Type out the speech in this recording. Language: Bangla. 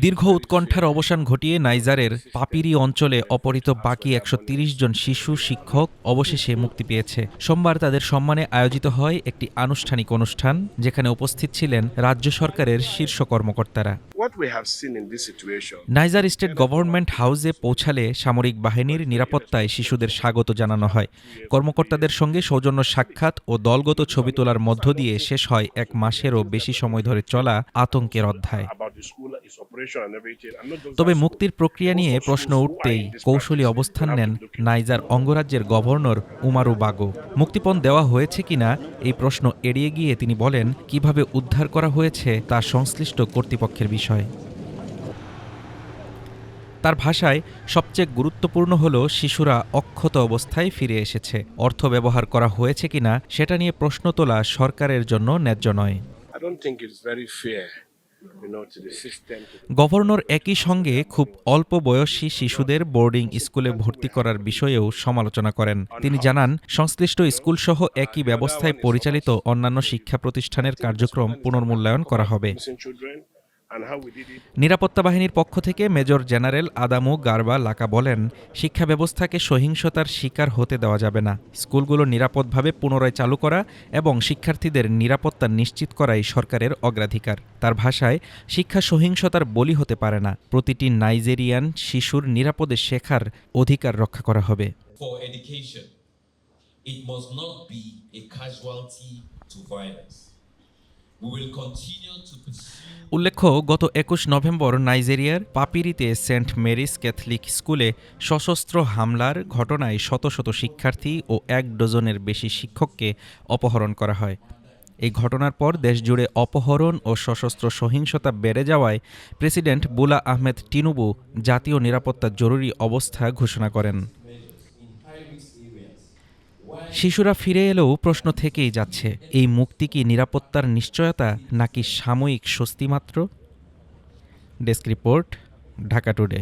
দীর্ঘ উৎকণ্ঠার অবসান ঘটিয়ে নাইজারের পাপিরি অঞ্চলে অপহৃত বাকি ১৩০ জন শিশু শিক্ষক অবশেষে মুক্তি পেয়েছে। সোমবার তাদের সম্মানে আয়োজিত হয় একটি আনুষ্ঠানিক অনুষ্ঠান, যেখানে উপস্থিত ছিলেন রাজ্য সরকারের শীর্ষ কর্মকর্তারা। নাইজার স্টেট গভর্নমেন্ট হাউসে পৌঁছালে সামরিক বাহিনীর নিরাপত্তায় শিশুদের স্বাগত জানানো হয়। কর্মকর্তাদের সঙ্গে সৌজন্য সাক্ষাৎ ও দলগত ছবি তোলার মধ্য দিয়ে শেষ হয় ১ মাসেরও বেশি সময় ধরে চলা আতঙ্কের অধ্যায়। তবে মুক্তির প্রক্রিয়া নিয়ে প্রশ্ন উঠতেই কৌশলী অবস্থান নেন নাইজার অঙ্গরাজ্যের গভর্নর উমারু বাগো। মুক্তিপণ দেওয়া হয়েছে কিনা এই প্রশ্ন এড়িয়ে গিয়ে তিনি বলেন, কিভাবে উদ্ধার করা হয়েছে তা সংশ্লিষ্ট কর্তৃপক্ষের বিষয়। তার ভাষায়, সবচেয়ে গুরুত্বপূর্ণ হল শিশুরা অক্ষত অবস্থায় ফিরে এসেছে। অর্থ ব্যবহার করা হয়েছে কিনা সেটা নিয়ে প্রশ্ন তোলা সরকারের জন্য ন্যায্য নয়। গভর্নর একই সঙ্গে খুব অল্প বয়সী শিশুদের বোর্ডিং স্কুলে ভর্তি করার বিষয়েও সমালোচনা করেন। তিনি জানান, সংশ্লিষ্ট স্কুলসহ একই ব্যবস্থায় পরিচালিত অন্যান্য শিক্ষা প্রতিষ্ঠানের কার্যক্রম পুনর্মূল্যায়ন করা হবে। নিরাপত্তা বাহিনীর পক্ষ থেকে মেজর জেনারেল আদামু গারবা লাকা বলেন, শিক্ষা ব্যবস্থাকে সহিংসতার শিকার হতে দেওয়া যাবে না। স্কুলগুলো নিরাপদভাবে পুনরায় চালু করা এবং শিক্ষার্থীদের নিরাপত্তা নিশ্চিত করাই সরকারের অগ্রাধিকার। তার ভাষায়, শিক্ষা সহিংসতার বলি হতে পারে না। প্রতিটি নাইজেরিয়ান শিশুর নিরাপদে শেখার অধিকার রক্ষা করা হবে। উল্লেখ্য, গত ২১ নভেম্বর নাইজেরিয়ার পাপিরিতে সেন্ট মেরিস ক্যাথলিক স্কুলে সশস্ত্র হামলার ঘটনায় শত শত শিক্ষার্থী ও ১ ডজনের বেশি শিক্ষককে অপহরণ করা হয়। এই ঘটনার পর দেশজুড়ে অপহরণ ও সশস্ত্র সহিংসতা বেড়ে যাওয়ায় প্রেসিডেন্ট বোলা আহমেদ টিনুবু জাতীয় নিরাপত্তা জরুরি অবস্থা ঘোষণা করেন। শিশুরা ফিরে এলেও প্রশ্ন থেকেই যাচ্ছে, এই মুক্তি কি নিরাপত্তার নিশ্চয়তা নাকি সাময়িক স্বস্তি মাত্র? Desk report, Dhaka today.